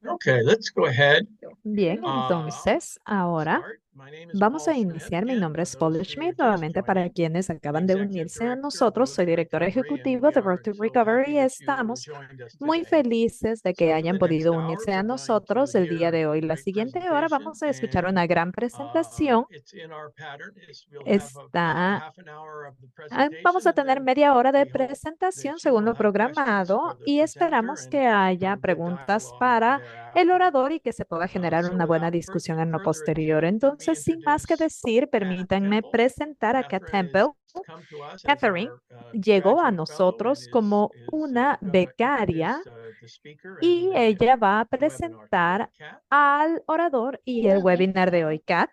Okay, let's go ahead. Bien, I'll entonces ahora start. My name is vamos Paul a Schmidt. iniciar. Mi Again, nombre for es Paul those who are Schmidt. just Nuevamente, para joining, quienes I'm the acaban de Executive unirse a Director of nosotros, Road soy to directora Recovery, and ejecutiva we de Road are to so happy Recovery y that you estamos joined us muy today. felices de que So, for hayan the next podido hour, unirse a we're going to nosotros el día hear de a hoy. La great siguiente hora presentation, vamos a escuchar and una gran presentación. it's in our pattern. We'll have about a Está half an hour of the Vamos presentation, a and tener then media hora de we hope presentación that you según will lo have questions programado for the y presenter esperamos and que have haya a good preguntas dialogue para el thereafter. orador y que se pueda generar So una buena without discusión en lo further posterior. ado, let me Entonces, sin más que introduce decir, Kat permítanme Temple. presentar a Kat Catherine has Temple. come to us as Catherine our llegó a graduate fellow and nosotros como una becaria the speaker in y ella va a the webinar today. presentar Kat? al orador y el Hello, webinar de hoy. Kat.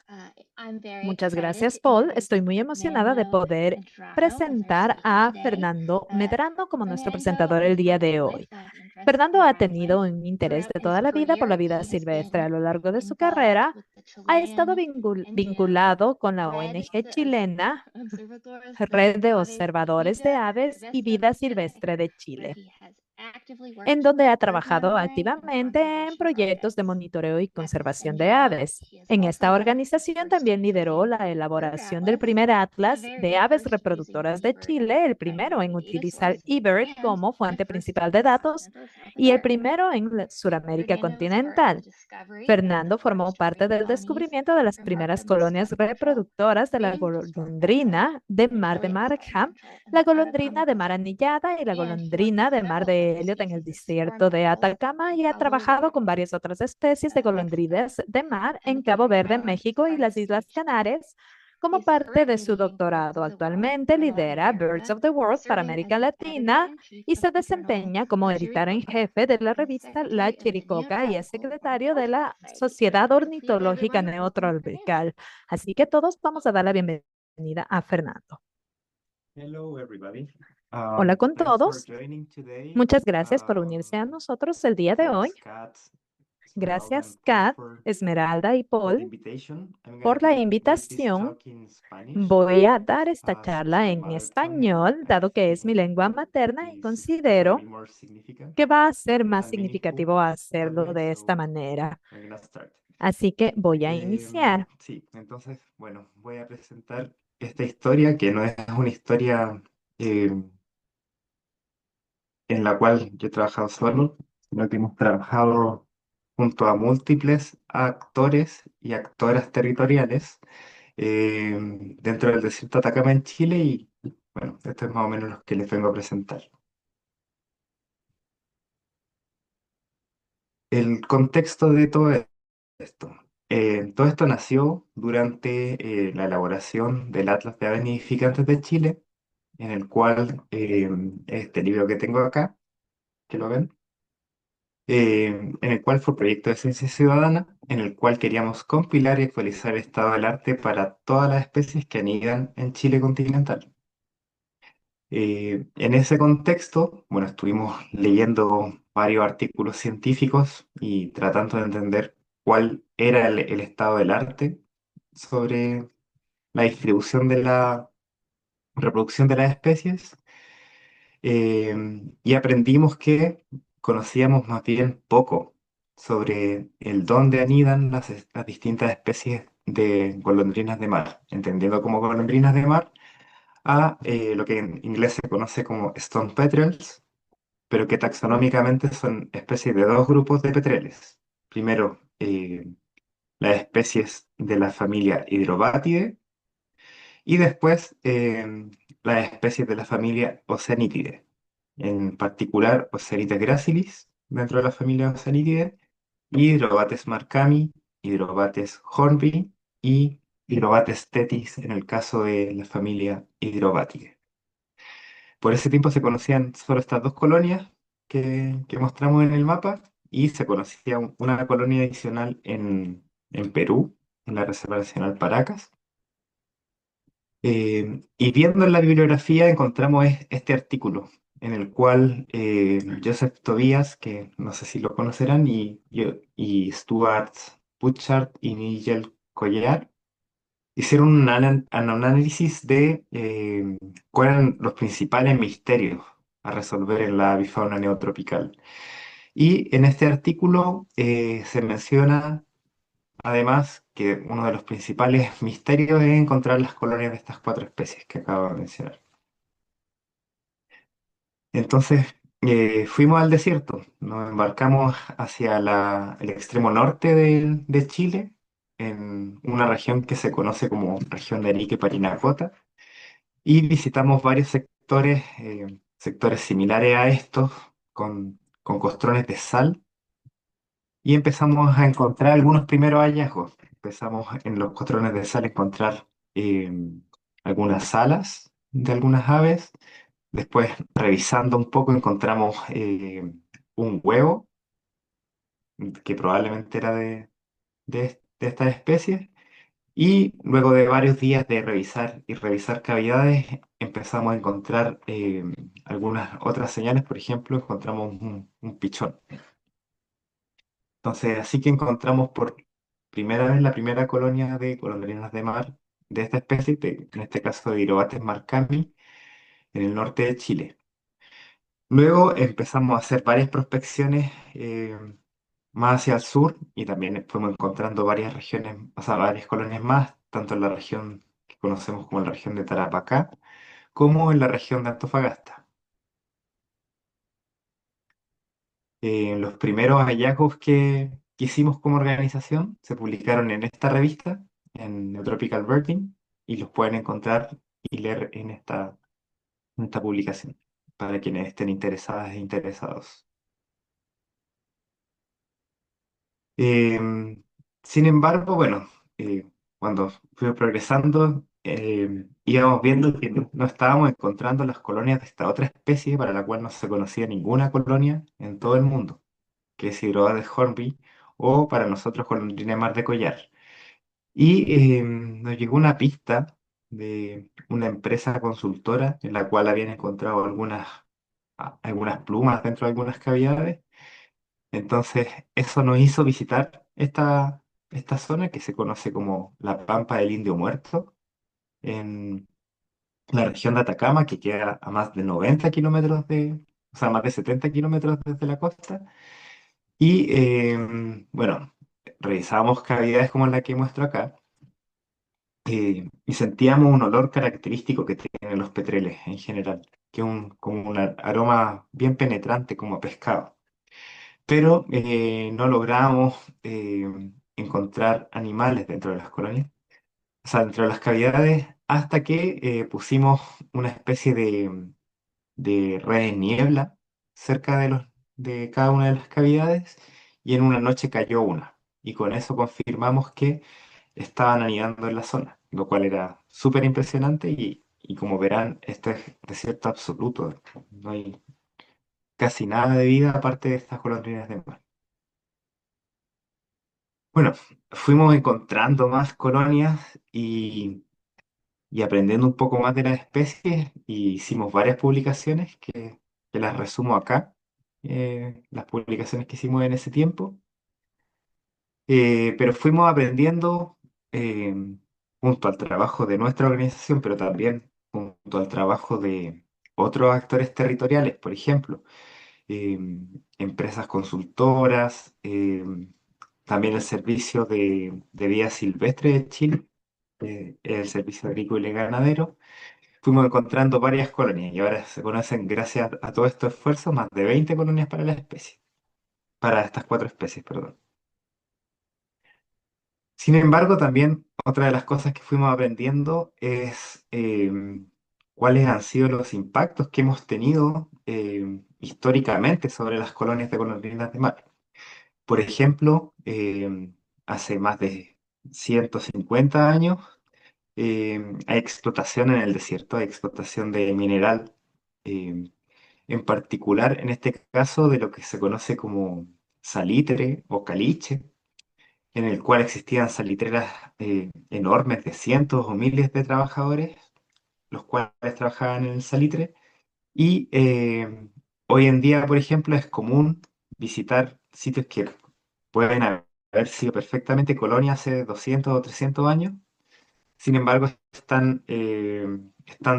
I'm very Muchas excited gracias, to Paul. introduce Estoy muy emocionada de Fernando poder Medrano as our presentar speaker a today. Fernando Medrano como nuestro Fernando presentador el has día had de a hoy. lifelong interest Fernando in ha wildlife. tenido un interés Throughout de his toda la vida por la career, vida he has silvestre. A been lo largo de su involved carrera, with the ha estado Chilean NGO vinculado con la Red ONG chilena, Observadores de Red de Aves y Observadores de Vida Aves y Silvestre Vida de Chile, Silvestre de where Chile, he has actively en worked donde with ha bird trabajado monitoring and activamente en conservation proyectos de projects. monitoreo y At this conservación de NGO, aves. he has En also esta led the organización first también lideró Chilean la bird elaboración del atlas, primer the atlas de very aves first using reproductoras de eBird Chile, el as primero en the data utilizar source, eBird and como the fuente first principal de atlas datos Central South y el America. primero en Sudamérica Fernando is part of the continental. discovery of the Fernando formó first parte breeding del colonies descubrimiento de las for primeras Markham's colonias stork petrel, reproductoras de la breeding the stork petrel, golondrina de the mar de Elliott stork Markham, petrel in la the golondrina Atacama de mar Desert. anillada y la And he worked with golondrina de mar several de other Elliot en el species of storm desierto de petrels Atacama in y ha Cabo trabajado con Verde, varias otras especies de Mexico, golondrinas de mar and en the Cabo Canary Verde, Islands as México y part of las his Islas PhD. Canarias como He's parte de currently su leading Birds doctorado. of the World Actualmente for Latin lidera Birds America, of the World para serving as América the Latina editor-in-chief y of se the journal desempeña como La editor en Chiricoca jefe de la and revista La secretary of the Chiricoca y es Neotropical secretario de Ornithological la Society. Sociedad So please, Ornitológica everyone, welcome Fernando. Neotropical. Así que todos vamos a dar la bienvenida a Fernando. Hello, everybody. Hola con Thanks for todos. joining today. Muchas gracias por unirse a nosotros el día de hoy. Thanks, Kat, Esmeralda, Gracias, and Paul Kat, for Esmeralda y the Paul, invitation. I'm gonna por la give this invitación. talk in Spanish, Voy a dar esta as it's charla my en mother tongue, and español, I dado que es mi think lengua materna y it's gonna considero be more significant que va a ser más than many who significativo have hacerlo me, de esta so manera. I'm gonna start. Así que voy a iniciar. Sí, entonces, bueno, voy a presentar esta historia que no es una historia en la cual yo he trabajado solo, sino que hemos trabajado junto a múltiples actores y actoras territoriales dentro del desierto de Atacama en Chile y bueno, esto es más o menos lo que les vengo a presentar. El contexto de todo esto. Todo esto nació durante la elaboración del Atlas de Aves Nidificantes de Chile, en el cual este libro que tengo acá, que lo ven, en el cual fue proyecto de ciencia ciudadana, en el cual queríamos compilar y actualizar el estado del arte para todas las especies que anidan en Chile continental. En ese contexto, bueno, estuvimos leyendo varios artículos científicos y tratando de entender cuál era el estado del arte sobre la distribución de la reproducción de las especies. Y aprendimos que conocíamos más bien poco sobre el dónde anidan las distintas especies de golondrinas de mar, entendiendo como golondrinas de mar a lo que en inglés se conoce como stone petrels, pero que taxonómicamente son especies de dos grupos de petreles. Primero, las especies de la familia Hydrobatidae y después las especies de la familia Oceanitidae, en particular Oceanites gracilis dentro de la familia Oceanitidae, Hydrobates markami, Hydrobates hornby y Hydrobates tetis en el caso de la familia Hydrobatidae. Por ese tiempo se conocían solo estas dos colonias que mostramos en el mapa y se conocía una colonia adicional en Perú, en la Reserva Nacional Paracas. Y viendo en la bibliografía encontramos este artículo en el cual Joseph Tobias, que no sé si lo conocerán, y Stuart Butchart y Nigel Collier hicieron un análisis de cuáles eran los principales misterios a resolver en la avifauna neotropical. Y en este artículo se menciona además que uno de los principales misterios es encontrar las colonias de estas cuatro especies que acabo de mencionar. Entonces fuimos al desierto, nos embarcamos hacia el extremo norte de Chile, en una región que se conoce como región de Arique Parinacota, y visitamos varios sectores, sectores similares a estos, con costrones de sal, y empezamos a encontrar algunos primeros hallazgos. Empezamos en los costrones de sal a encontrar eh, algunas alas de algunas aves. Después, revisando un poco, encontramos un huevo que probablemente era de estas especies. Y luego de varios días de revisar y revisar cavidades, empezamos a encontrar algunas otras señales. Por ejemplo, encontramos un pichón. Entonces, así que encontramos por primera vez la primera colonia de golondrinas de mar de esta especie, en este caso de Dirobates marcami, en el norte de Chile. Luego empezamos a hacer varias prospecciones más hacia el sur y también fuimos encontrando varias regiones, o sea, varias colonias más, tanto en la región que conocemos como la región de Tarapacá, como en la región de Antofagasta. Los primeros hallazgos que hicimos como organización se publicaron en esta revista, en Tropical Birding, y los pueden encontrar y leer en esta publicación, para quienes estén interesadas e interesados. Em, Sin embargo, bueno, cuando fuimos progresando, íbamos viendo que no estábamos encontrando las colonias de esta otra especie para la cual no se conocía ninguna colonia en todo el mundo, que es Hydroades hornby, o para nosotros golondrina de mar de collar. Y nos llegó una pista de una empresa consultora en la cual habían encontrado algunas plumas dentro de algunas cavidades. Entonces, eso nos hizo visitar esta zona que se conoce como la Pampa del Indio Muerto, en la región de Atacama, que queda a más de 90 kilómetros o sea, más de 70 kilómetros desde la costa. Y bueno, revisamos cavidades como la que muestro acá, y sentíamos un olor característico que tienen los petreles en general, que es como un aroma bien penetrante, como a pescado. Pero no logramos encontrar animales dentro de las colonias, o sea, dentro de las cavidades, hasta que pusimos una especie de red de niebla cerca de cada una de las cavidades, y en una noche cayó una. Y con eso confirmamos que estaban anidando en la zona, lo cual era súper impresionante y como verán, esto es desierto absoluto. No hay casi nada de vida aparte de estas golondrinas de mar. Bueno, fuimos encontrando más colonias y aprendiendo un poco más de las especies y hicimos varias publicaciones que las resumo acá, las publicaciones que hicimos en ese tiempo. Pero fuimos aprendiendo eh, junto al trabajo de nuestra organización, pero también junto al trabajo de otros actores territoriales, por ejemplo, eh, empresas consultoras, también el Servicio de Vida Silvestre de Chile, el Servicio Agrícola y Ganadero. Fuimos encontrando varias colonias y ahora se conocen, gracias a todo este esfuerzo, más de 20 colonias para la especie, para estas cuatro especies, perdón. Sin embargo, también otra de las cosas que fuimos aprendiendo es cuáles han sido los impactos que hemos tenido históricamente sobre las colonias de golondrinas de mar. Por ejemplo, hace más de 150 años hay explotación en el desierto, hay explotación de mineral, em, en particular en este caso de lo que se conoce como salitre o caliche, en el cual existían salitreras enormes de cientos o miles de trabajadores, los cuales trabajaban en el salitre. Y hoy en día, por ejemplo, es común visitar sitios que pueden haber sido perfectamente colonias hace 200 o 300 años. Sin embargo, están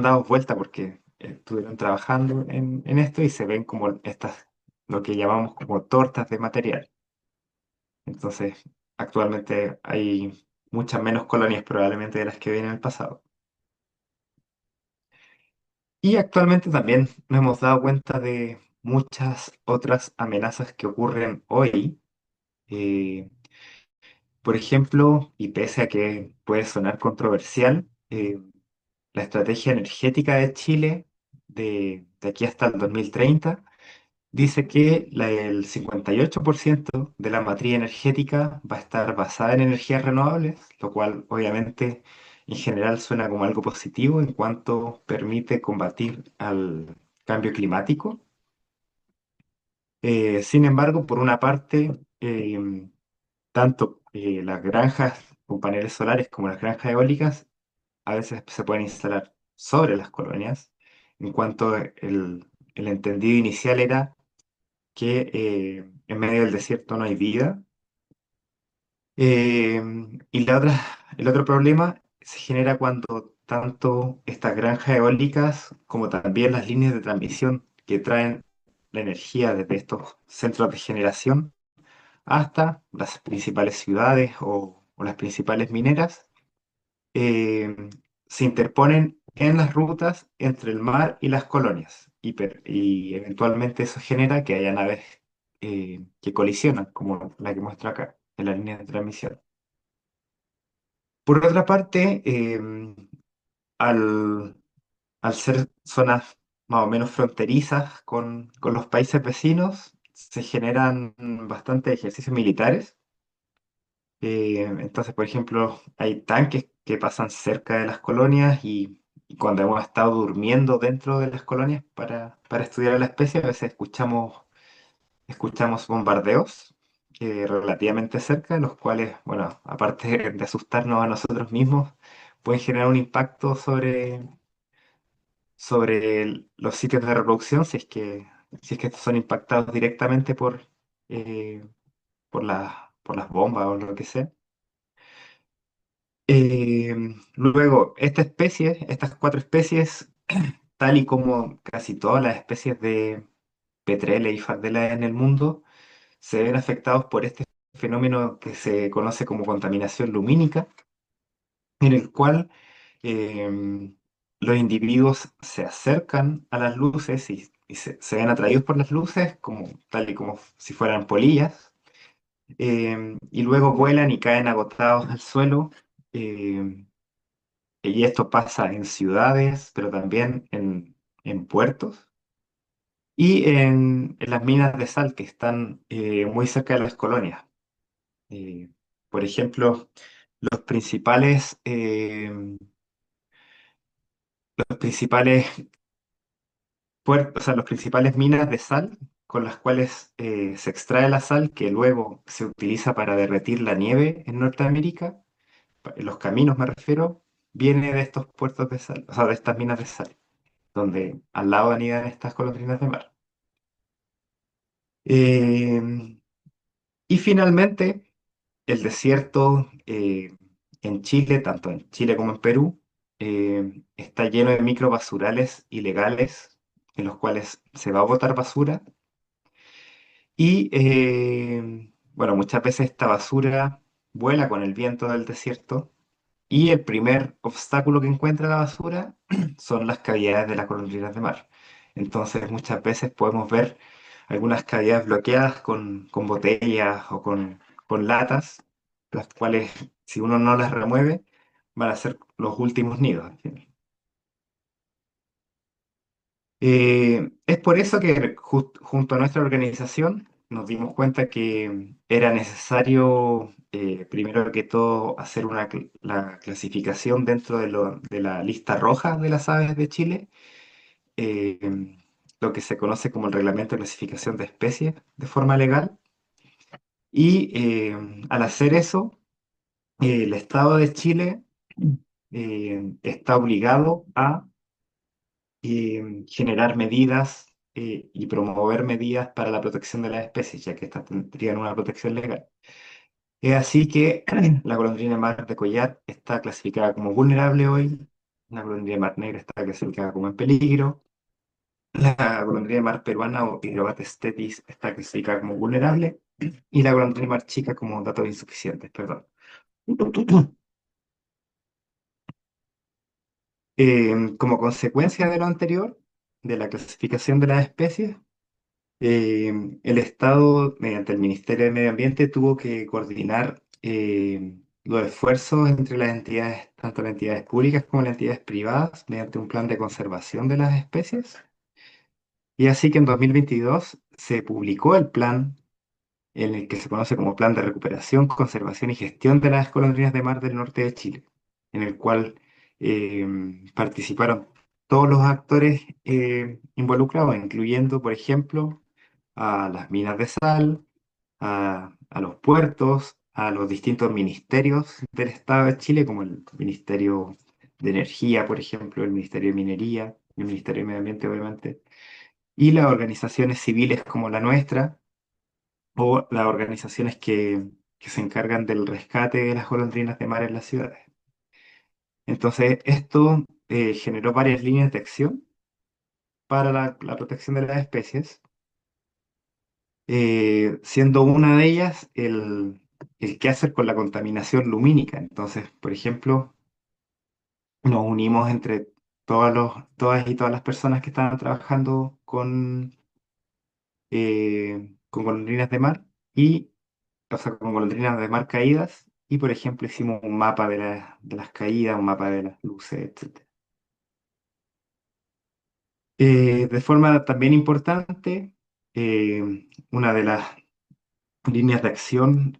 dados vuelta porque estuvieron trabajando en esto y se ven como estas lo que llamamos como tortas de material. Entonces, actualmente hay muchas menos colonias probablemente de las que había en el pasado. Y actualmente también nos hemos dado cuenta de muchas otras amenazas que ocurren hoy. Eh, por ejemplo, y pese a que puede sonar controversial, la estrategia energética de Chile de aquí hasta el 2030 dice que el 58% de la matriz energética va a estar basada en energías renovables, lo cual obviamente en general suena como algo positivo en cuanto permite combatir al cambio climático. Sin embargo, por una parte, tanto las granjas con paneles solares como las granjas eólicas a veces se pueden instalar sobre las colonias, en cuanto el entendido inicial era que en medio del desierto no hay vida. Eh, y el otro problema se genera cuando tanto estas granjas eólicas como también las líneas de transmisión que traen la energía desde estos centros de generación hasta las principales ciudades o las principales mineras eh, se interponen en las rutas entre el mar y las colonias y eventualmente eso genera que haya naves que colisionan, como la que muestra acá, en la línea de transmisión. Por otra parte, al, al ser zonas más o menos fronterizas con los países vecinos, se generan bastantes ejercicios militares. Entonces, por ejemplo, hay tanques que pasan cerca de las colonias y cuando hemos estado durmiendo dentro de las colonias para estudiar a la especie, a veces escuchamos bombardeos relativamente cerca, los cuales, bueno, aparte de asustarnos a nosotros mismos, pueden generar un impacto sobre los sitios de reproducción si es que estos son impactados directamente eh, por las bombas o lo que sea. Luego, estas cuatro especies, tal y como casi todas las especies de petreles y fardelas en el mundo, se ven afectados por este fenómeno que se conoce como contaminación lumínica, en el cual em, los individuos se acercan a las luces y se ven atraídos por las luces, tal y como si fueran polillas, y luego vuelan y caen agotados al suelo. em, Y esto pasa en ciudades, pero también en puertos y en las minas de sal que están muy cerca de las colonias. Eh, por ejemplo, los principales, los principales puertos, o sea, los principales minas de sal con las cuales se extrae la sal que luego se utiliza para derretir la nieve en Norteamérica, en los caminos me refiero, viene de estos puertos de sal, o sea, de estas minas de sal, donde al lado anidan estas golondrinas de mar. Eh, y finalmente, el desierto en Chile, tanto en Chile como en Perú, está lleno de microbasurales ilegales en los cuales se va a botar basura. Y bueno, muchas veces esta basura vuela con el viento del desierto y el primer obstáculo que encuentra la basura son las cavidades de las golondrinas de mar. Entonces muchas veces podemos ver algunas cavidades bloqueadas con botellas o con latas, las cuales si uno no las remueve van a ser los últimos nidos al final. Es por eso que junto a nuestra organización nos dimos cuenta que era necesario, primero que todo, hacer la clasificación dentro de la lista roja de las aves de Chile, eh, lo que se conoce como el Reglamento de Clasificación de Especies de forma legal. Y al hacer eso, el Estado de Chile está obligado a generar medidas y promover medidas para la protección de las especies, ya que estas tendrían una protección legal. Es así que la golondrina de mar de collar está clasificada como vulnerable hoy, la golondrina de mar negra está clasificada como en peligro, La golondrina de mar peruana o Hydrobates tetis está clasificada como vulnerable y la golondrina de mar chica como datos insuficientes, perdón. Como consecuencia de lo anterior, de la clasificación de las especies, el Estado, mediante el Ministerio de Medio Ambiente, tuvo que coordinar los esfuerzos entre las entidades, tanto las entidades públicas como las entidades privadas, mediante un plan de conservación de las especies. Y así que en 2022 se publicó el plan en el que se conoce como Plan de Recuperación, Conservación y Gestión de las Golondrinas de Mar del Norte de Chile, en el cual eh, participaron todos los actores involucrados, incluyendo, por ejemplo, a las minas de sal, a los puertos, a los distintos ministerios del Estado de Chile, como el Ministerio de Energía, por ejemplo, el Ministerio de Minería, el Ministerio de Medio Ambiente, obviamente, y las organizaciones civiles como la nuestra o las organizaciones que se encargan del rescate de las golondrinas de mar en las ciudades. Entonces, esto generó varias líneas de acción para la protección de las especies, siendo una de ellas el qué hacer con la contaminación lumínica. Entonces, por ejemplo, nos unimos entre todas y todas las personas que estaban trabajando con golondrinas de mar y o sea, con golondrinas de mar caídas, y por ejemplo hicimos un mapa de las caídas, un mapa de las luces, etc. De forma también importante, una de las líneas de acción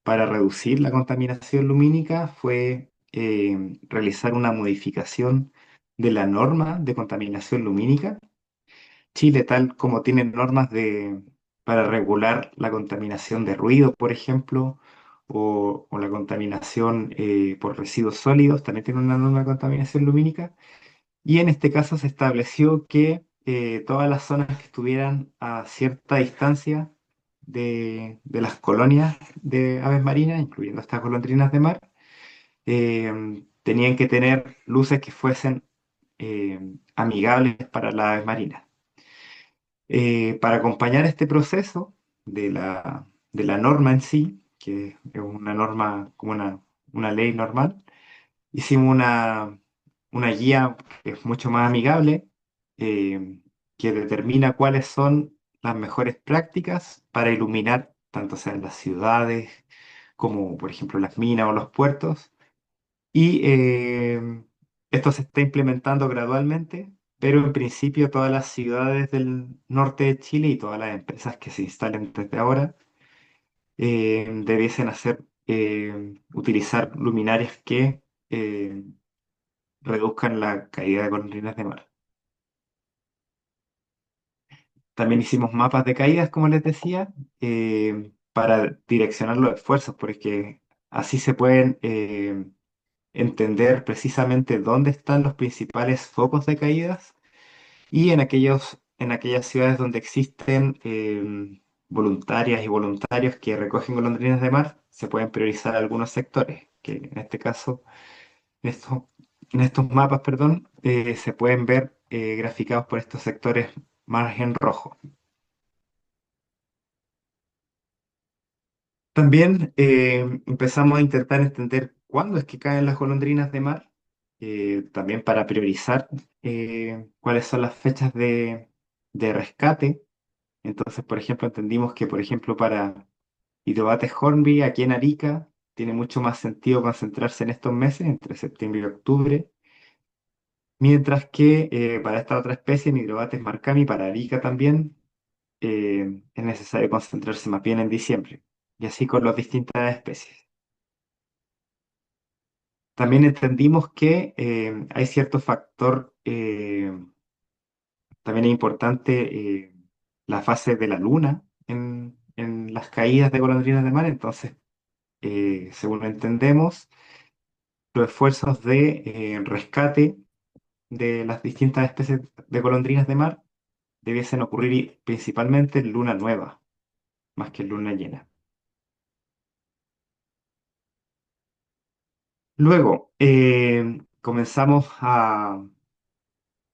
para reducir la contaminación lumínica fue realizar una modificación de la norma de contaminación lumínica. Chile, tal como tiene normas para regular la contaminación de ruido, por ejemplo, o la contaminación por residuos sólidos, también tiene una norma de contaminación lumínica. Y en este caso se estableció que todas las zonas que estuvieran a cierta distancia de las colonias de aves marinas, incluyendo estas golondrinas de mar, tenían que tener luces que fuesen amigables para las aves marinas. Para acompañar este proceso de la norma en sí, que es una norma como una ley normal, hicimos una guía que es mucho más amigable, que determina cuáles son las mejores prácticas para iluminar tanto sean las ciudades como, por ejemplo, las minas o los puertos, y esto se está implementando gradualmente, pero en principio todas las ciudades del norte de Chile y todas las empresas que se instalen desde ahora debiesen utilizar luminarias que reduzcan la caída de golondrinas de mar. También hicimos mapas de caídas, como les decía, para direccionar los esfuerzos, porque así se pueden entender precisamente dónde están los principales focos de caídas y en aquellas ciudades donde existen voluntarias y voluntarios que recogen golondrinas de mar, se pueden priorizar algunos sectores, que en este caso, en estos, en estos mapas, perdón, se pueden ver graficados por estos sectores más en rojo. También empezamos a intentar entender cuándo es que caen las golondrinas de mar, también para priorizar cuáles son las fechas de rescate. Entonces, por ejemplo, entendimos que, por ejemplo, para Hydrobates hornby aquí en Arica, tiene mucho más sentido concentrarse en estos meses, entre septiembre y octubre, mientras que para esta otra especie, en Hydrobates marcami, para Arica también, es necesario concentrarse más bien en diciembre, y así con las distintas especies. También entendimos que hay cierto factor, también es importante la fase de la luna en las caídas de golondrinas de mar, entonces, según entendemos, los esfuerzos de rescate de las distintas especies de golondrinas de mar debiesen ocurrir principalmente en luna nueva, más que en luna llena. Luego, comenzamos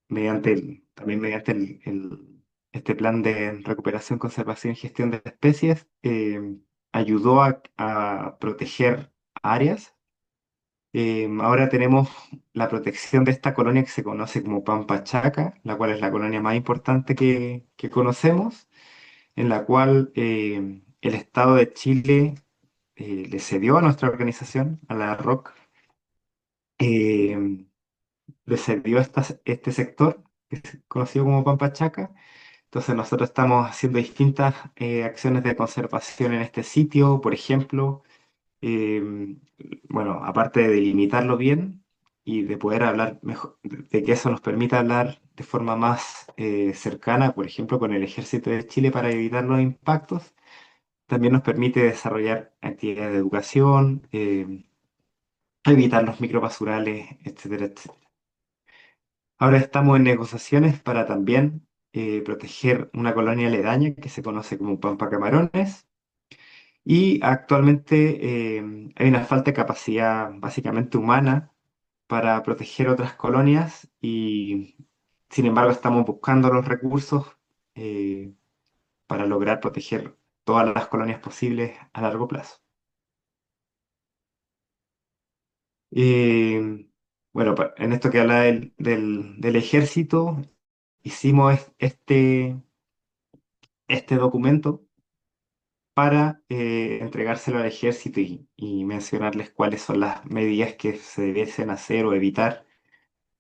mediante también mediante este plan de recuperación, conservación y gestión de especies, ayudó a proteger áreas. Ahora tenemos la protección de esta colonia que se conoce como Pampachaca, la cual es la colonia más importante que conocemos, en la cual el Estado de Chile le cedió a nuestra organización, a la ROC, eh, le cedió este sector, que es conocido como Pampachaca. Entonces nosotros estamos haciendo distintas acciones de conservación en este sitio, por ejemplo, eh, bueno, aparte de delimitarlo bien y de poder hablar mejor, de que eso nos permita hablar de forma más cercana, por ejemplo, con el Ejército de Chile para evitar los impactos, también nos permite desarrollar actividades de educación, evitar los microbasurales, etcétera, etcétera. Ahora estamos en negociaciones para también proteger una colonia aledaña que se conoce como Pampa Camarones. Y actualmente hay una falta de capacidad básicamente humana para proteger otras colonias y sin embargo estamos buscando los recursos eh, para lograr proteger todas las colonias posibles a largo plazo. Eh, bueno, en esto que habla del ejército, hicimos este documento para entregárselo al ejército y mencionarles cuáles son las medidas que se debiesen hacer o evitar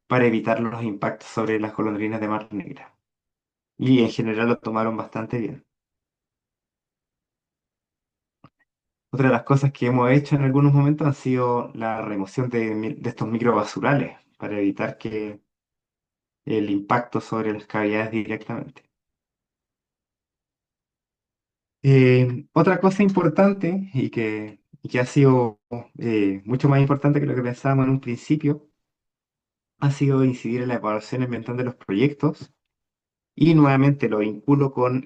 para evitar los impactos sobre las golondrinas de Mar Negra. Y en general lo tomaron bastante bien. Otra de las cosas que hemos hecho en algunos momentos han sido la remoción de estos microbasurales para evitar que el impacto sobre las cavidades directamente. Otra cosa importante y que ha sido mucho más importante que lo que pensábamos en un principio ha sido incidir en la evaluación ambiental de los proyectos y nuevamente lo vinculo con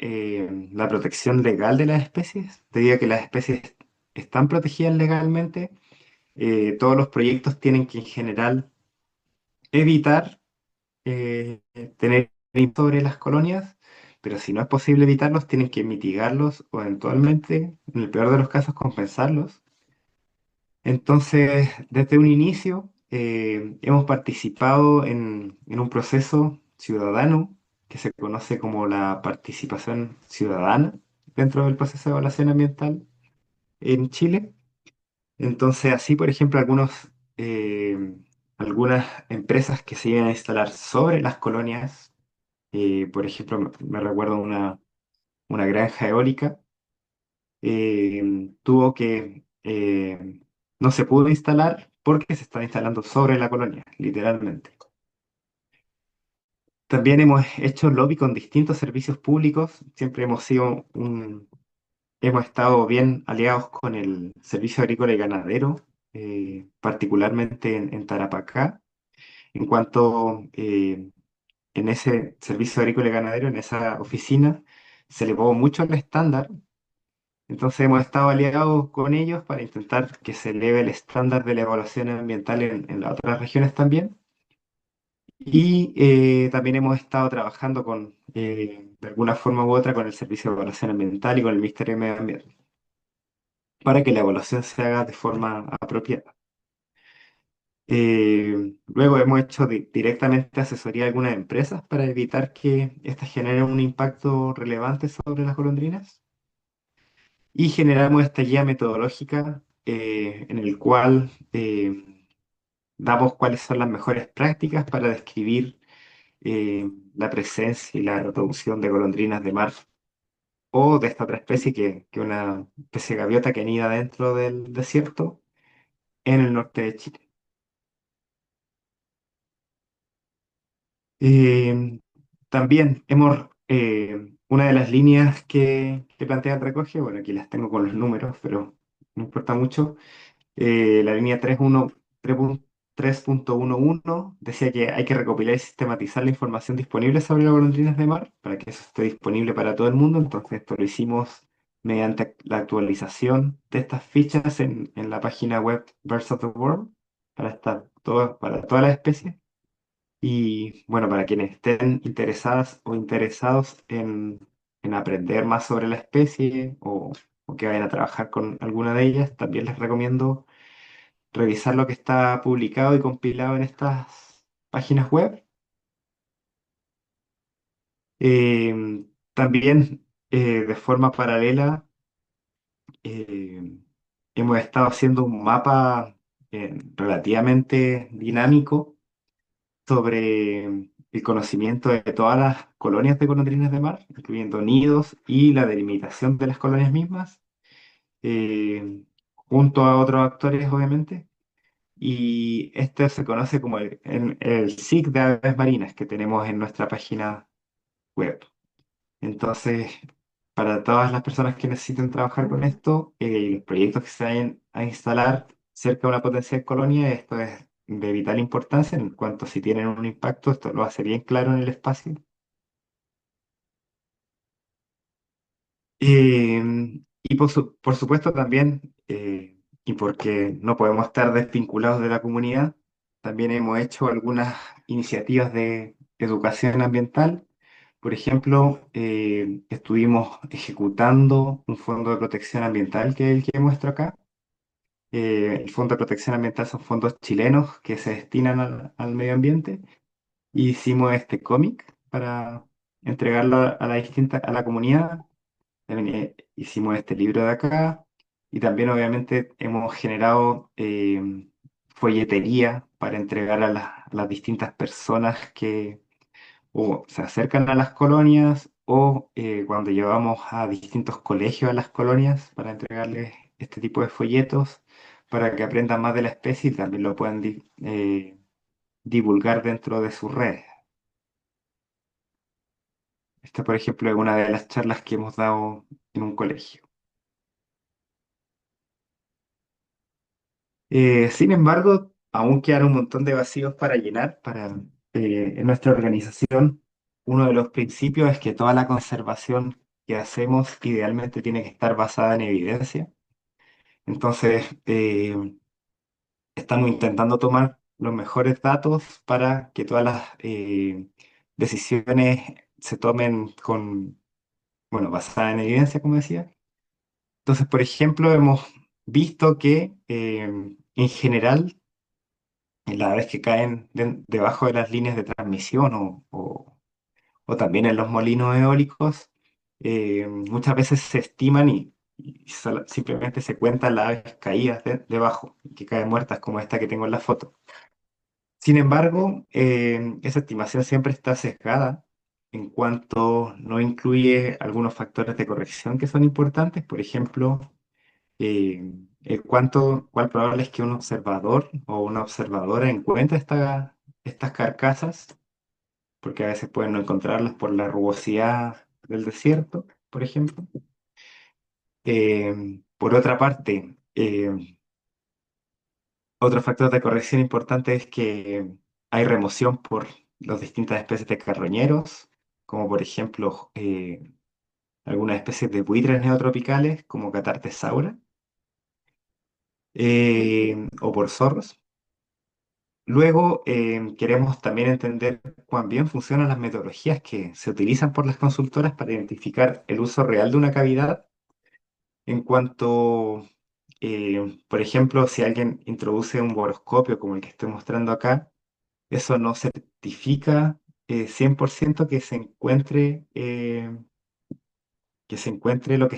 la protección legal de las especies. Debido a que las especies están protegidas legalmente, todos los proyectos tienen que en general evitar tener sobre las colonias, pero si no es posible evitarlos, tienen que mitigarlos o eventualmente, en el peor de los casos, compensarlos. Entonces, desde un inicio, hemos participado en un proceso ciudadano que se conoce como la participación ciudadana dentro del proceso de evaluación ambiental en Chile. Entonces, así, por ejemplo, algunas empresas que se iban a instalar sobre las colonias, por ejemplo, me recuerdo una granja eólica, tuvo que, no se pudo instalar porque se estaba instalando sobre la colonia, literalmente. También hemos hecho lobby con distintos servicios públicos, siempre hemos estado bien aliados con el Servicio Agrícola y Ganadero, particularmente en Tarapacá, en cuanto en ese Servicio Agrícola y Ganadero, en esa oficina, se elevó mucho el estándar. Entonces hemos estado aliados con ellos para intentar que se eleve el estándar de la evaluación ambiental en las otras regiones también. Y también hemos estado trabajando de alguna forma u otra con el Servicio de Evaluación Ambiental y con el Ministerio de Medio Ambiente para que la evaluación se haga de forma apropiada. Luego hemos hecho directamente asesoría a algunas empresas para evitar que éstas generen un impacto relevante sobre las golondrinas. Y generamos esta guía metodológica en el cual damos cuáles son las mejores prácticas para describir la presencia y la reproducción de golondrinas de mar o de esta otra especie que una especie de gaviota que anida dentro del desierto en el norte de Chile. Eh, También una de las líneas que plantea el recoge, bueno, aquí las tengo con los números, pero no importa mucho. La línea 3.11 decía que hay que recopilar y sistematizar la información disponible sobre las golondrinas de mar para que eso esté disponible para todo el mundo. Entonces, esto lo hicimos mediante la actualización de estas fichas en la página web Birds of the World para todas las especies. Y bueno, para quienes estén interesadas o interesados en aprender más sobre la especie o que vayan a trabajar con alguna de ellas, también les recomiendo revisar lo que está publicado y compilado en estas páginas web. También de forma paralela eh, hemos estado haciendo un mapa relativamente dinámico sobre el conocimiento de todas las colonias de golondrinas de mar, incluyendo nidos y la delimitación de las colonias mismas, eh, junto a otros actores, obviamente. Y este se conoce como el SIG de aves marinas que tenemos en nuestra página web. Entonces, para todas las personas que necesiten trabajar con esto, los proyectos que se vayan a instalar cerca de una potencial colonia, esto es de vital importancia en cuanto si tienen un impacto, esto lo hace bien claro en el espacio. Y por supuesto también, y porque no podemos estar desvinculados de la comunidad, también hemos hecho algunas iniciativas de educación ambiental. Por ejemplo, estuvimos ejecutando un fondo de protección ambiental que es el que muestro acá. El Fondo de Protección Ambiental son fondos chilenos que se destinan al medio ambiente. Y hicimos este cómic para entregarlo a la comunidad. También hicimos este libro de acá y también obviamente hemos generado folletería para entregar a las distintas personas que o se acercan a las colonias o cuando llevamos a distintos colegios a las colonias para entregarles este tipo de folletos para que aprendan más de la especie y también lo puedan divulgar dentro de sus redes. Esta, por ejemplo, es una de las charlas que hemos dado en un colegio. Sin embargo, aún quedan un montón de vacíos para llenar. En nuestra organización, uno de los principios es que toda la conservación que hacemos idealmente tiene que estar basada en evidencia. Entonces, estamos intentando tomar los mejores datos para que todas las decisiones se tomen bueno, basadas en evidencia, como decía. Entonces, por ejemplo, hemos visto que en general las aves que caen debajo de las líneas de transmisión o también en los molinos eólicos, muchas veces se estiman y simplemente se cuentan las aves caídas debajo, que caen muertas como esta que tengo en la foto. Sin embargo, esa estimación siempre está sesgada en cuanto no incluye algunos factores de corrección que son importantes, por ejemplo, cuál probable es que un observador o una observadora encuentre estas carcasas, porque a veces pueden no encontrarlas por la rugosidad del desierto, por ejemplo. Por otra parte, otro factor de corrección importante es que hay remoción por las distintas especies de carroñeros, como por ejemplo algunas especies de buitres neotropicales, como Catartesaura, o por zorros. Luego, queremos también entender cuán bien funcionan las metodologías que se utilizan por las consultoras para identificar el uso real de una cavidad en cuanto, por ejemplo, si alguien introduce un boroscopio como el que estoy mostrando acá, eso no certifica 100% que se encuentre lo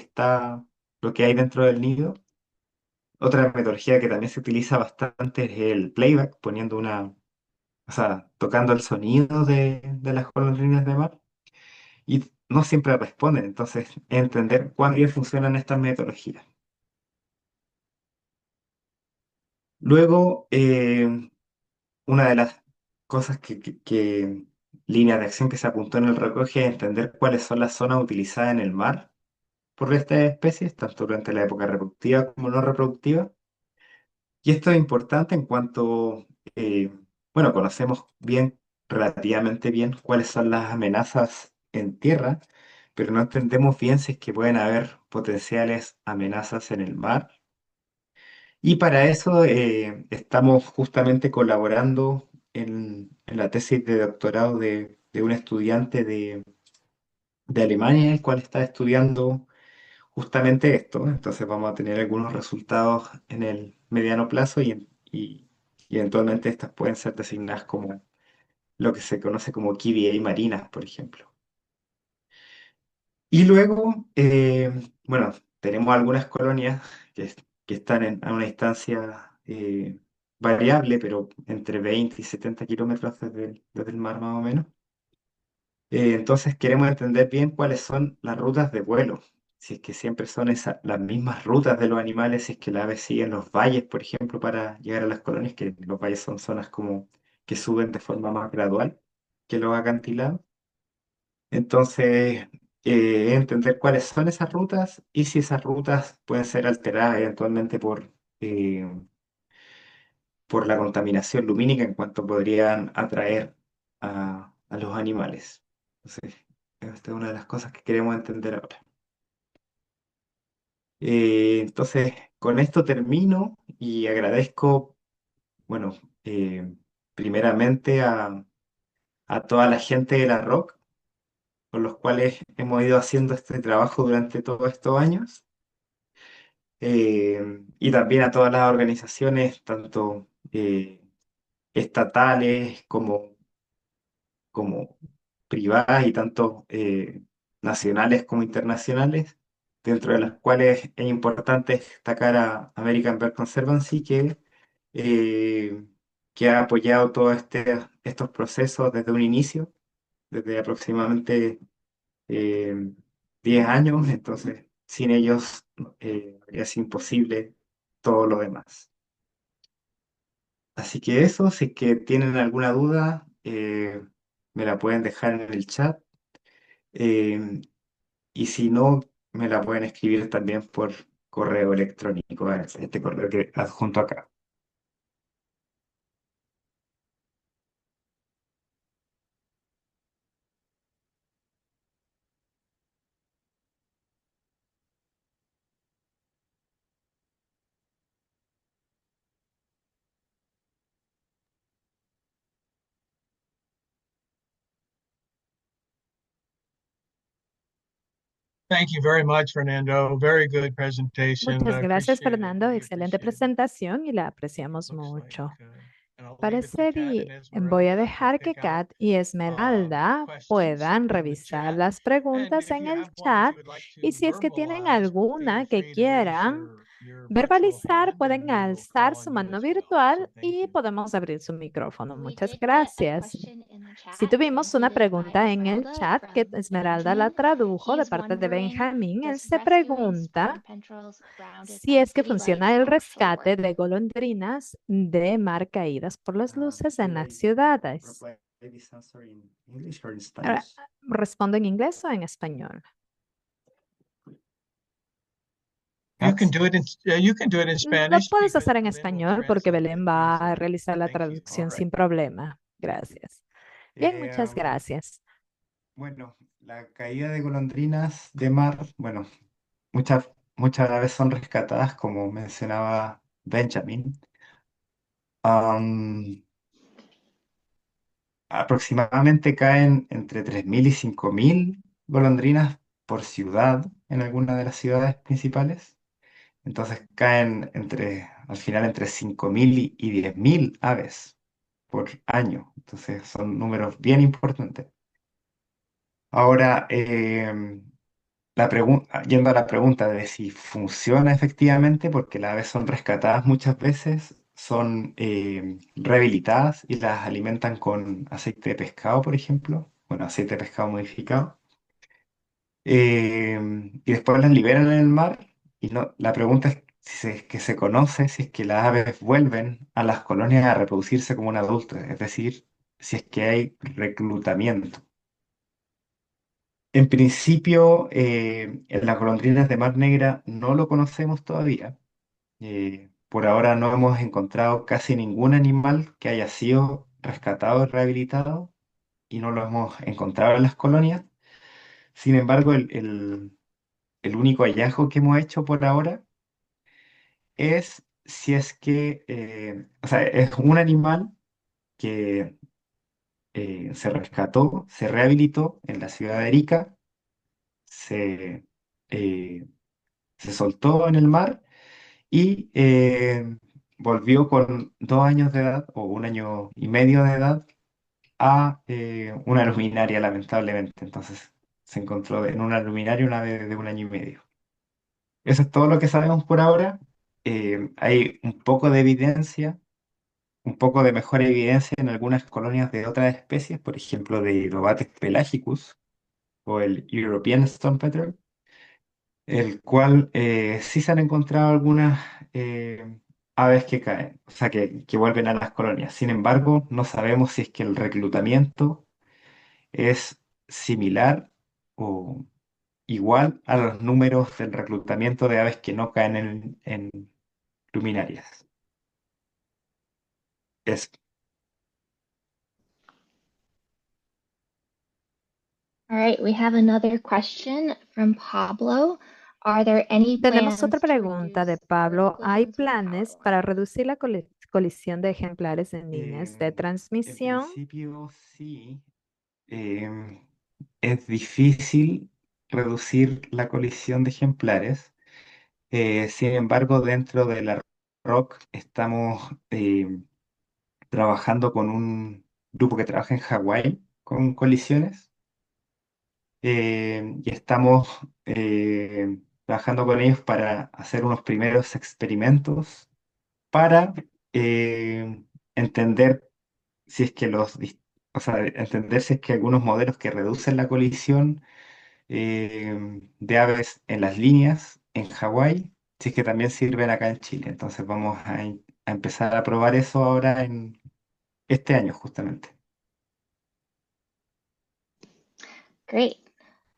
que hay dentro del nido. Otra metodología que también se utiliza bastante es el playback, o sea, tocando el sonido de las golondrinas de mar y no siempre responden. Entonces, entender cuán bien funcionan estas metodologías. Luego, una de las cosas línea de acción que se apuntó en el recoge es entender cuáles son las zonas utilizadas en el mar por estas especies, tanto durante la época reproductiva como no reproductiva. Y esto es importante en cuanto, bueno, conocemos bien, relativamente bien, cuáles son las amenazas en tierra, pero no entendemos bien si es que pueden haber potenciales amenazas en el mar. Y para eso estamos justamente colaborando en la tesis de doctorado de un estudiante de Alemania, el cual está estudiando justamente esto. Entonces vamos a tener algunos resultados en el mediano plazo y eventualmente estas pueden ser designadas como lo que se conoce como KBA marinas, por ejemplo. Y luego, bueno, tenemos algunas colonias que están a una distancia variable, pero entre 20 y 70 kilómetros desde el mar más o menos. Entonces queremos entender bien cuáles son las rutas de vuelo, si es que siempre son las mismas rutas de los animales, si es que las aves siguen los valles, por ejemplo, para llegar a las colonias, que los valles son zonas como que suben de forma más gradual que los acantilados. Entonces, entender cuáles son esas rutas y si esas rutas pueden ser alteradas eventualmente por la contaminación lumínica en cuanto podrían atraer a los animales. Entonces, esta es una de las cosas que queremos entender ahora. Entonces, con esto termino y agradezco, bueno, primeramente a toda la gente de la ROC, con los cuales hemos ido haciendo este trabajo durante todos estos años, y también a todas las organizaciones, tanto estatales como privadas y tanto nacionales como internacionales, dentro de las cuales es importante destacar a American Bird Conservancy, eh, que ha apoyado todos estos procesos desde un inicio, desde aproximadamente eh, 10 años. Entonces sin ellos habría sido imposible todo lo demás. Así que eso, si es que tienen alguna duda, me la pueden dejar en el chat. eh, y si no, me la pueden escribir también por correo electrónico, a este correo que adjunto acá. Thank you very much, Fernando. Very good presentation. Muchas I gracias, appreciate it. Fernando. We Excelente appreciate it. presentación y la apreciamos Looks like, mucho. and I'll leave it to Parecer Kat y and voy a Esmeralda to dejar que pick out Kat y Esmeralda questions puedan in the revisar chat. las And preguntas if en you el have one that chat you would like y to si es que tienen verbalize, feel alguna que free to raise quieran your virtual verbalizar, hand and pueden we will alzar call su on you mano as well. virtual So thank y you. podemos abrir su micrófono. We Muchas did get a gracias. question in the chat Si tuvimos una submitted by pregunta en el Esmeralda chat que from Esmeralda la Benjamin. tradujo de He's parte de wondering, Benjamín, él does se rescuing spotted pregunta petrels grounded si by es que city funciona lights el actually rescate work? de golondrinas de mar caídas por las luces en Should las I ciudades. reply this answer in English or in Ahora, Spanish? ¿respondo en inglés o en español? You can Kat? do it you can do it in Lo Spanish puedes because hacer en Belén will español porque translate Belén it va a easily. realizar la Thank you. All traducción sin right. problema. Thank you. Gracias. Bien, muchas Um, gracias. Bueno, la caída de golondrinas de mar, bueno, muchas aves son rescatadas, como mencionaba Benjamin. Am, Aproximadamente caen entre 3.000 y 5.000 golondrinas por ciudad en alguna de las ciudades principales. Entonces caen al final entre 5.000 y 10.000 aves por año. Entonces son números bien importantes. Ahora, yendo a la pregunta de si funciona efectivamente, porque las aves son rescatadas muchas veces, son rehabilitadas y las alimentan con aceite de pescado, por ejemplo, bueno, aceite de pescado modificado, y después las liberan en el mar. Y no, la pregunta es si es que se conoce si es que las aves vuelven a las colonias a reproducirse como un adulto, es decir, si es que hay reclutamiento. En principio, en las golondrinas de Mar Negra no lo conocemos todavía. Por ahora no hemos encontrado casi ningún animal que haya sido rescatado y rehabilitado y no lo hemos encontrado en las colonias. Sin embargo, el único hallazgo que hemos hecho por ahora es si es que, o sea, es un animal que se rescató, se rehabilitó en la ciudad de Arica, se, eh, se soltó en el mar y volvió con 2 años de edad o 1 año y medio de edad a una luminaria, lamentablemente. Entonces se encontró en una luminaria una vez de 1 año y medio. Eso es todo lo que sabemos por ahora. Hay un poco de evidencia, un poco de mejor evidencia en algunas colonias de otras especies, por ejemplo, de Hydrobates pelagicus o el European Stone Petrel, el cual sí se han encontrado algunas aves que caen, o sea, que vuelven a las colonias. Sin embargo, no sabemos si es que el reclutamiento es similar o igual a los números del reclutamiento de aves que no caen en luminarias. Es, All right, we have another question from Pablo. Are there any Tenemos otra plans to pregunta de reduce Pablo. ¿Hay collisions with planes cattle? para reducir la colisión de ejemplares en líneas de en transmisión? principio, sí. Es difícil reducir la colisión de ejemplares. Sin embargo, dentro de la ROC estamos trabajando con un grupo que trabaja en Hawái con colisiones y estamos trabajando con ellos para hacer unos primeros experimentos para entender si es que o sea, entender si es que algunos modelos que reducen la colisión de aves en las líneas en Hawái, si es que también sirven acá en Chile. Entonces vamos a empezar a probar eso ahora en este año justamente. Great.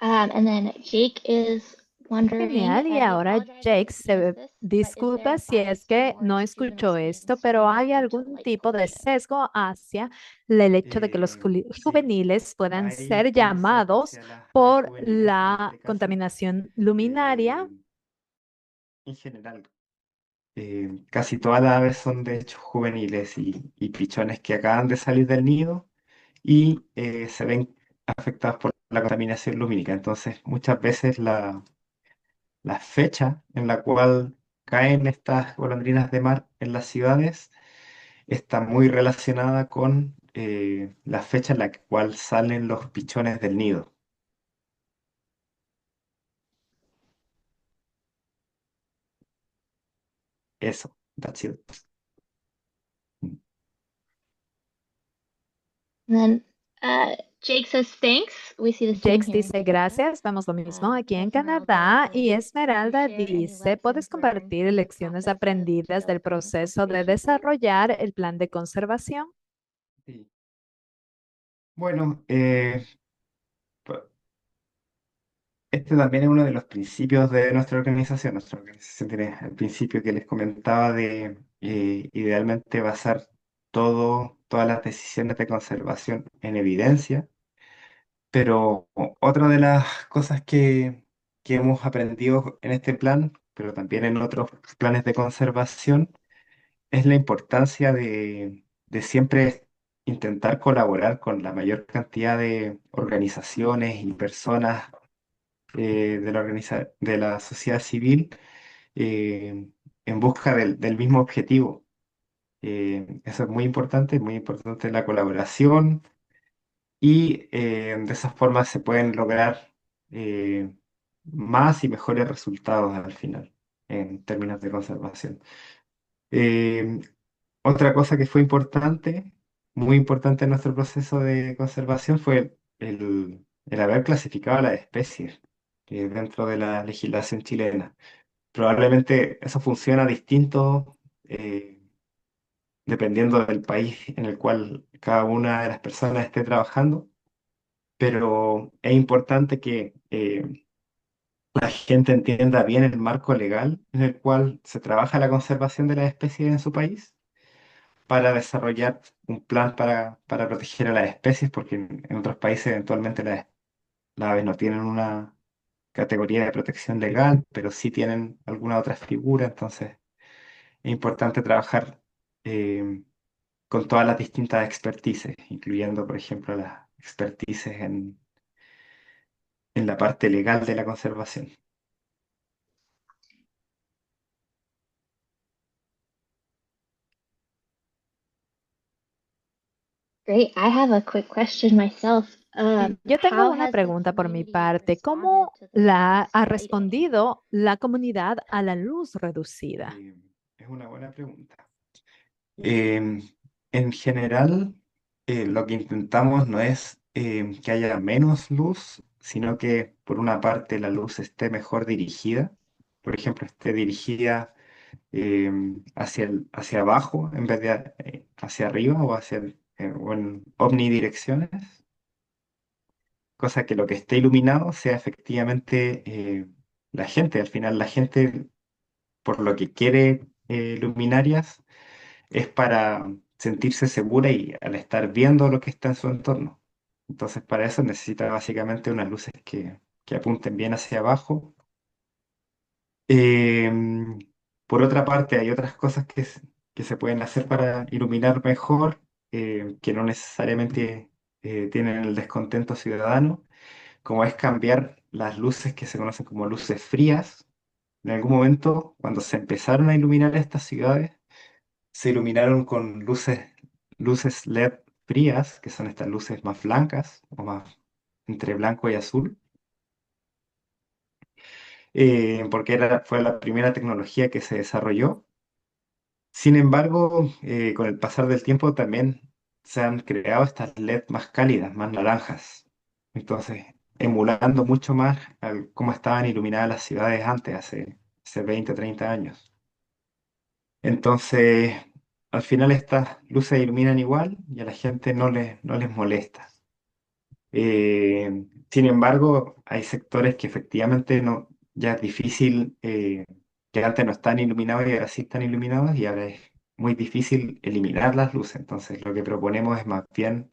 And then Jake is wondering, Genial. Y he ahora apologizes Jake if he missed se this, but is there disculpa a si bias es que no towards escuchó juvenile esto, students pero ¿hay reacting to algún light tipo de pollution? sesgo hacia el hecho de que los Sí, juveniles puedan hay ser tendencia llamados hacia las aves por juveniles en la este caso. contaminación luminaria? Eh, en general, casi todas las aves son de hecho juveniles y pichones que acaban de salir del nido y se ven afectados por la contaminación lumínica. Entonces, muchas veces la fecha en la cual caen estas golondrinas de mar en las ciudades está muy relacionada con la fecha en la cual salen los pichones del nido. Eso, that's it. And then Jake says thanks. We see the same Jakes here in dice Canada. gracias, vemos lo mismo aquí en Esmeralda Canadá y says, "Can you Esmeralda share any dice, ¿puedes lessons learned compartir from the lecciones process of aprendidas del developing a proceso de conservation plan?" desarrollar el plan de conservación? Sí. Bueno, pu- este también es uno de los principios de nuestra organización. Nuestra organización tiene el principio que les comentaba de idealmente basar todas las decisiones de conservación en evidencia. Pero otra de las cosas que hemos aprendido en este plan, pero también en otros planes de conservación, es la importancia de siempre intentar colaborar con la mayor cantidad de organizaciones y personas de la sociedad civil eh, en busca del mismo objetivo. Eso es muy importante la colaboración y de esa forma se pueden lograr eh, más y mejores resultados al final en términos de conservación. Eh, Otra cosa que fue importante, muy importante en nuestro proceso de conservación fue el haber clasificado a las especies dentro de la legislación chilena. Probablemente eso funciona distinto dependiendo del país en el cual cada una de las personas esté trabajando, pero es importante que la gente entienda bien el marco legal en el cual se trabaja la conservación de las especies en su país para desarrollar un plan para proteger a las especies, porque en otros países eventualmente las aves no tienen una categoría de protección legal, pero sí tienen alguna otra figura, entonces es importante trabajar eh, con todas las distintas expertices, incluyendo, por ejemplo, las expertices en la parte legal de la conservación. Great. I have a quick question myself. Yo tengo How una has the pregunta por mi community parte. responded ¿Cómo to the la less ha lighting? respondido la comunidad a la luz reducida? Es una buena pregunta. En general, lo que intentamos no es que haya menos luz, sino que por una parte la luz esté mejor dirigida. Por ejemplo, esté dirigida hacia abajo en vez de hacia arriba o o en omnidirecciones. Cosa que lo que esté iluminado sea efectivamente la gente. Al final, la gente, por lo que quiere luminarias, es para sentirse segura y al estar viendo lo que está en su entorno. Entonces, para eso necesita básicamente unas luces que apunten bien hacia abajo. Em, por otra parte, hay otras cosas que se pueden hacer para iluminar mejor, que no necesariamente tienen el descontento ciudadano, como es cambiar las luces que se conocen como luces frías. En algún momento, cuando se empezaron a iluminar estas ciudades, se iluminaron con luces LED frías, que son estas luces más blancas o más entre blanco y azul, porque fue la primera tecnología que se desarrolló. Sin embargo, con el pasar del tiempo también se han creado estas LED más cálidas, más naranjas. Entonces, emulando mucho más cómo estaban iluminadas las ciudades antes, hace 20, 30 años. Entonces, al final estas luces iluminan igual y a la gente no les molesta. Sin embargo, hay sectores que efectivamente no, ya es difícil, que antes no están iluminados y ahora sí están iluminados y ahora es muy difícil eliminar las luces. Entonces, lo que proponemos es más bien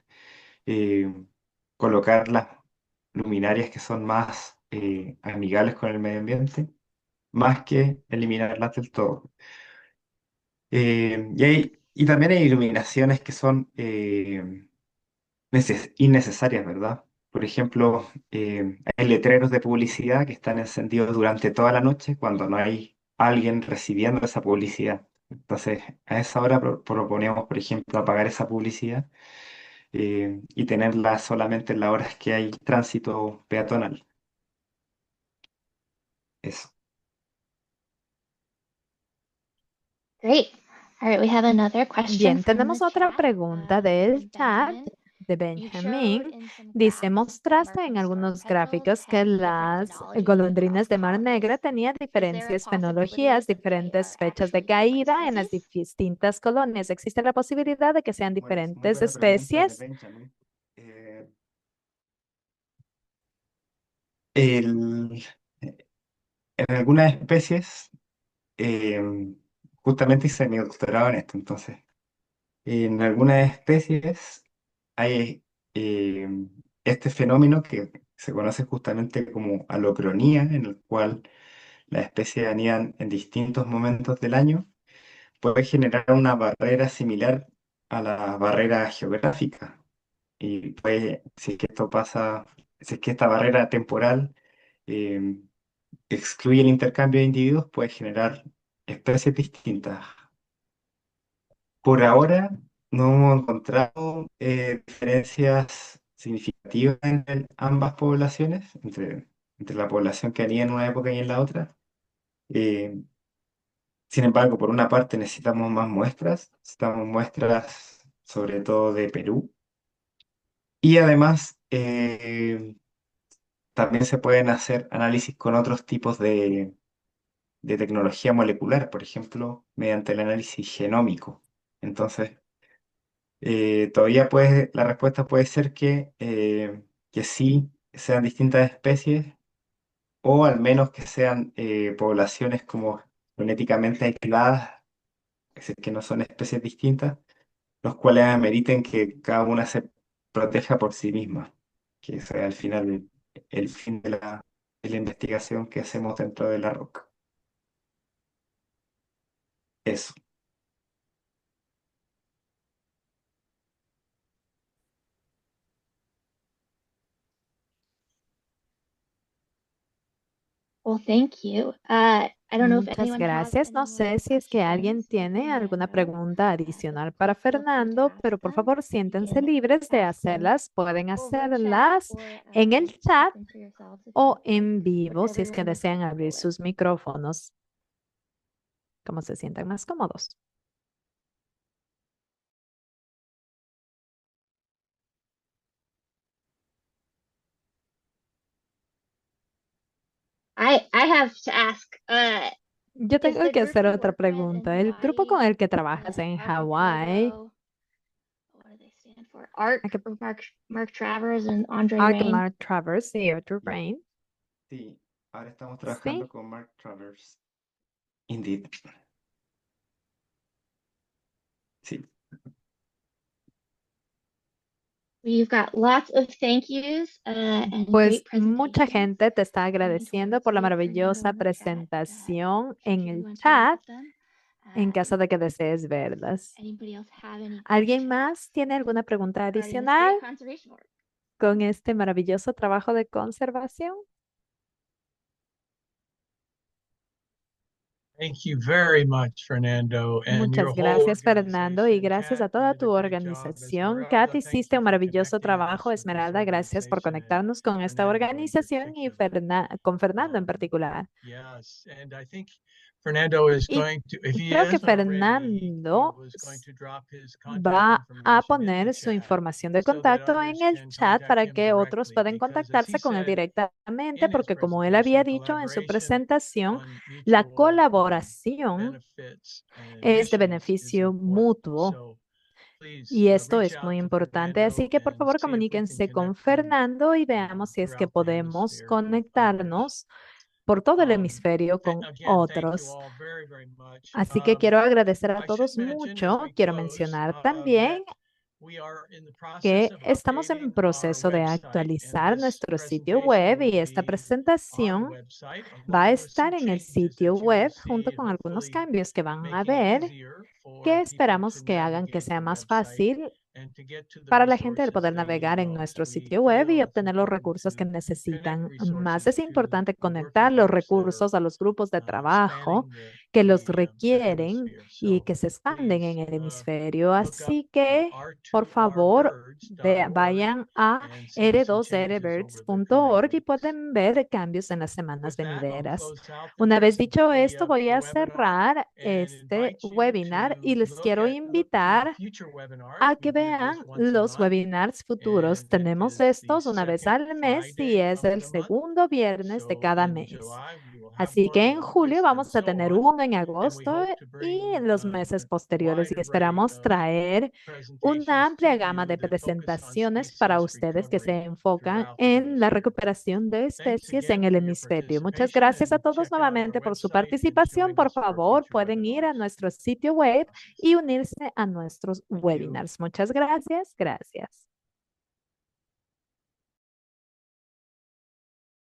eh, colocar las luminarias que son más amigables con el medio ambiente, más que eliminarlas del todo. Y también hay iluminaciones que son innecesarias, ¿verdad? Por ejemplo, hay letreros de publicidad que están encendidos durante toda la noche cuando no hay alguien recibiendo esa publicidad. Entonces, a esa hora proponemos, por ejemplo, apagar esa publicidad y tenerla solamente en las horas que hay tránsito peatonal. Eso. Great. All right, we have another question Bien, from tenemos the otra chat pregunta from del chat Benjamin. de You showed Benjamin. in some Dice, graphs mostraste en Markham storm algunos petrels gráficos que had different las phenologies golondrinas across de Mar Negra colonies. tenían Is there a diferentes possibility fenologías, that they diferentes are fechas de actually different caída en las species? distintas colonias. ¿Existe la posibilidad de que sean Muy diferentes buena pregunta de especies? Benjamin. El- en algunas especies, eh, justamente hice mi doctorado en esto, entonces, en algunas especies hay eh, este fenómeno que se conoce justamente como alocronía, en el cual las especies anidan en distintos momentos del año, puede generar una barrera similar a la barrera geográfica. Y puede, si es que esto pasa, si es que esta barrera temporal eh, excluye el intercambio de individuos, puede generar especies distintas. Por ahora no hemos encontrado diferencias significativas ambas poblaciones, entre la población que anida en una época y en la otra. Eh, Sin embargo, por una parte necesitamos muestras sobre todo de Perú, y además también se pueden hacer análisis con otros tipos de tecnología molecular, por ejemplo, mediante el análisis genómico. Entonces, la respuesta puede ser que sí sean distintas especies o al menos que sean poblaciones como genéticamente aisladas, es decir, que no son especies distintas, los cuales ameriten que cada una se proteja por sí misma, que sea al final el fin de la investigación que hacemos dentro de la roca. Eso. Well, thank you. I don't know if Muchas anyone has gracias. any No more sé si es que alguien questions. tiene alguna pregunta adicional para Feel free to Fernando, ask pero por them. favor You siéntense can libres de ask them hacerlas. Pueden over chat hacerlas or en el keep chat them for yourselves if o you'd like, en vivo si es whatever que you're most desean abrir comfortable with. sus micrófonos, como se sientan más cómodos. I have to ask, Yo is tengo the que group hacer you otra work with in pregunta. El grupo con Hawaii, el que trabajas en Arc and Hawái, Provo, what do they stand for? Arc, ¿a qué- or Mark Travers and Andre Arc Rain. Mark Travers y Arthur Yeah. Brain. Sí, ahora estamos trabajando Sí. con Mark Travers. Indeed. Sí. We've got lots of thank yous and Pues great mucha presentations gente te está coming agradeciendo towards por la you, Fernando, maravillosa in the chat, presentación should en you el want to look chat at them. en caso de que desees verlas. Anybody else have any ¿Alguien questions más tiene alguna pregunta regarding this adicional great conservation work? con este maravilloso trabajo de conservación? Thank you very much, Fernando, and your Muchas whole gracias, Fernando, y organization. gracias Kat, a you toda did a tu great job. organización. Kat, Esmeralda, thank hiciste you un for maravilloso connecting trabajo. us with this Esmeralda, gracias por organization, and conectarnos con esta Fernando in organización y particular. con Fernando en Um, particular. Yes, and I think Fernando is Y going to, if he creo que hasn't already, he Fernando was going to drop his contact va a information in the poner su chat información de so that contacto en others el can chat contact para him que otros directly, puedan because as he contactarse con él said directamente, in his porque como él había presentation, dicho en su collaboration presentación, on la mutual colaboración benefits and es de missions is beneficio important. mutuo. So please Y esto reach es out muy to importante, así Fernando que por and favor see if we can comuníquense con connect him Fernando y veamos si es que throughout the podemos hemisphere with others. conectarnos por todo el Um, hemisferio con Again, thank you otros. all very, very much. Así que quiero agradecer a I should todos mention as mucho. we Quiero close mencionar that también we are in the process que of estamos en updating our proceso de website, and actualizar this nuestro sitio presentation web will y esta be on the presentación website va a along with some estar en el changes sitio that you will web junto see, con algunos hopefully cambios que van a making it ver easier que for people to esperamos que hagan que navigate sea the más website fácil and to get to the para la gente el resources poder they need navegar en most. nuestro We sitio web y feel it's obtener los important recursos que to connect necesitan. Más resources es to importante the working conectar los groups that are recursos a los grupos de trabajo spanning que los the requieren hemisphere. y So que se expanden en please el hemisferio. look up Así que, por favor, r2rbirds.org vayan a and see some changes over the coming r2rbirds.org y weeks. pueden ver cambios en las semanas With that, I'll venideras. close out Una vez dicho the esto, voy a webinar cerrar and este invite you webinar y to les quiero look to the invitar future webinars. a que We do vean this once a los month, webinars futuros. and that Tenemos is the estos una vez second al mes y Friday es of el the month. segundo viernes de So cada in mes. July, we will have Así one, que in en julio August, and vamos a so tener on. uno en And we agosto hope to y bring en los meses a posteriores y wide array esperamos of traer una presentations to amplia gama you de that focus on presentaciones para species ustedes que se recovery enfocan throughout the en la hemisphere. recuperación de Thanks especies en again el for your hemisferio. Muchas participation, gracias a and todos check out our nuevamente por su website and participación. join Por us for favor, future pueden ir a webinars. nuestro sitio web y unirse a nuestros webinars. Muchas gracias. Gracias.